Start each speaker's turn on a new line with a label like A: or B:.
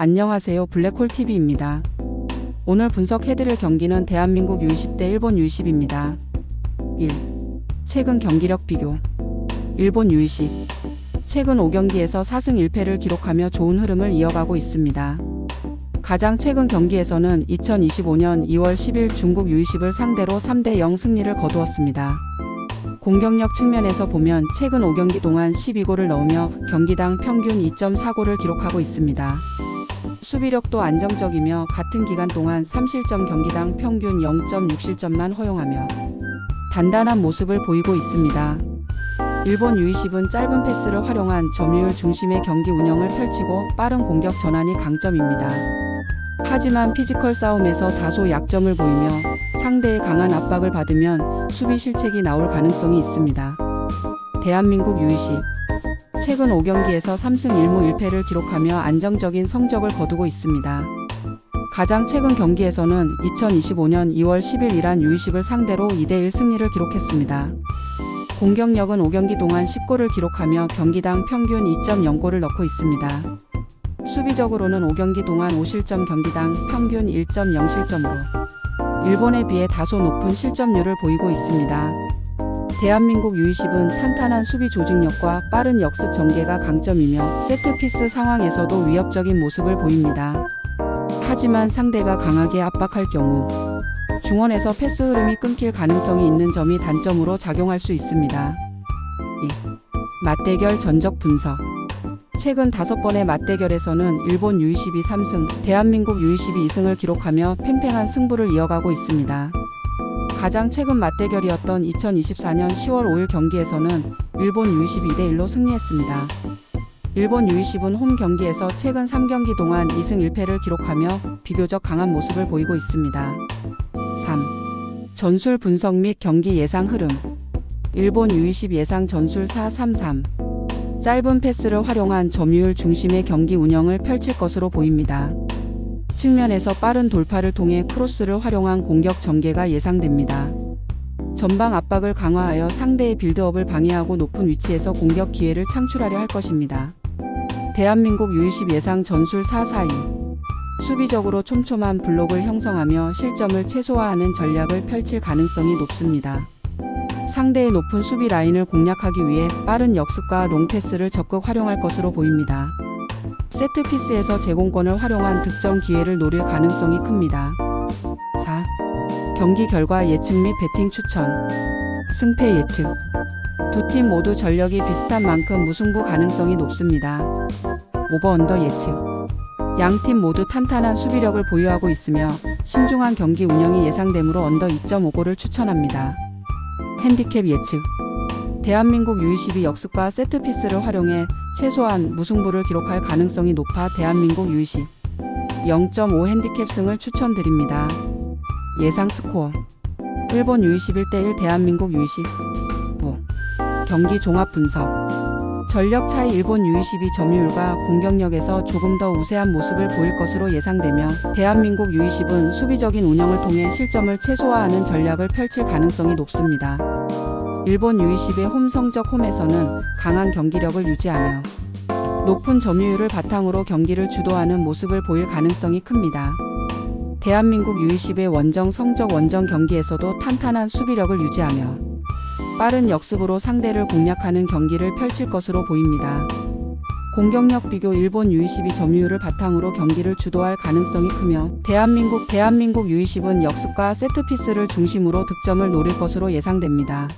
A: 안녕하세요. 블랙홀TV입니다. 오늘 분석해드릴 경기는 대한민국 U20 대 일본 U20입니다. 1. 최근 경기력 비교. 일본 U20. 최근 5경기에서 4승 1패를 기록하며 좋은 흐름을 이어가고 있습니다. 가장 최근 경기에서는 2025년 2월 10일 중국 U20을 상대로 3대 0 승리를 거두었습니다. 공격력 측면에서 보면 최근 5경기 동안 12골을 넣으며 경기당 평균 2.4골을 기록하고 있습니다. 수비력도 안정적이며 같은 기간 동안 3실점 경기당 평균 0.6실점만 허용하며 단단한 모습을 보이고 있습니다. 일본 U20은 짧은 패스를 활용한 점유율 중심의 경기 운영을 펼치고 빠른 공격 전환이 강점입니다. 하지만 피지컬 싸움에서 다소 약점을 보이며 상대의 강한 압박을 받으면 수비 실책이 나올 가능성이 있습니다. 대한민국 U20. 최근 5경기에서 3승 1무 1패를 기록하며 안정적인 성적을 거두고 있습니다. 가장 최근 경기에서는 2025년 2월 10일 이란 U20을 상대로 2대1 승리를 기록했습니다. 공격력은 5경기 동안 10골을 기록하며 경기당 평균 2.0골을 넣고 있습니다. 수비적으로는 5경기 동안 5실점 경기당 평균 1.0실점으로 일본에 비해 다소 높은 실점률을 보이고 있습니다. 대한민국 U20은 탄탄한 수비 조직력과 빠른 역습 전개가 강점이며 세트피스 상황에서도 위협적인 모습을 보입니다. 하지만 상대가 강하게 압박할 경우 중원에서 패스 흐름이 끊길 가능성이 있는 점이 단점으로 작용할 수 있습니다. 2. 맞대결 전적 분석. 최근 5번의 맞대결에서는 일본 U20이 3승, 대한민국 U20이 2승을 기록하며 팽팽한 승부를 이어가고 있습니다. 가장 최근 맞대결이었던 2024년 10월 5일 경기에서는 일본 U20이 2대1로 승리했습니다. 일본 U20은 홈 경기에서 최근 3경기 동안 2승 1패를 기록하며 비교적 강한 모습을 보이고 있습니다. 3. 전술 분석 및 경기 예상 흐름. 일본 U20 예상 전술 4-3-3. 짧은 패스를 활용한 점유율 중심의 경기 운영을 펼칠 것으로 보입니다. 측면에서 빠른 돌파를 통해 크로스를 활용한 공격 전개가 예상됩니다. 전방 압박을 강화하여 상대의 빌드업을 방해하고 높은 위치에서 공격 기회를 창출하려 할 것입니다. 대한민국 U20 예상 전술 4-4-2. 수비적으로 촘촘한 블록을 형성하며 실점을 최소화하는 전략을 펼칠 가능성이 높습니다. 상대의 높은 수비 라인을 공략하기 위해 빠른 역습과 롱패스를 적극 활용할 것으로 보입니다. 세트피스에서 제공권을 활용한 득점 기회를 노릴 가능성이 큽니다. 4. 경기 결과 예측 및 배팅 추천. 승패 예측. 두 팀 모두 전력이 비슷한 만큼 무승부 가능성이 높습니다. 오버 언더 예측. 양 팀 모두 탄탄한 수비력을 보유하고 있으며 신중한 경기 운영이 예상되므로 언더 2.5골을 추천합니다. 핸디캡 예측. 대한민국 U20이 역습과 세트피스를 활용해 최소한 무승부를 기록할 가능성이 높아 대한민국 U20 0.5 핸디캡 승을 추천드립니다. 예상 스코어. 일본 U20 1대1 대한민국 U20. 5. 경기 종합 분석. 전력 차이. 일본 U20이 점유율과 공격력에서 조금 더 우세한 모습을 보일 것으로 예상되며 대한민국 U20은 수비적인 운영을 통해 실점을 최소화하는 전략을 펼칠 가능성이 높습니다. 일본 U20의 홈 성적. 홈에서는 강한 경기력을 유지하며 높은 점유율을 바탕으로 경기를 주도하는 모습을 보일 가능성이 큽니다. 대한민국 U20의 원정 성적. 원정 경기에서도 탄탄한 수비력을 유지하며 빠른 역습으로 상대를 공략하는 경기를 펼칠 것으로 보입니다. 공격력 비교. 일본 U20이 점유율을 바탕으로 경기를 주도할 가능성이 크며 대한민국 U20은 역습과 세트피스를 중심으로 득점을 노릴 것으로 예상됩니다.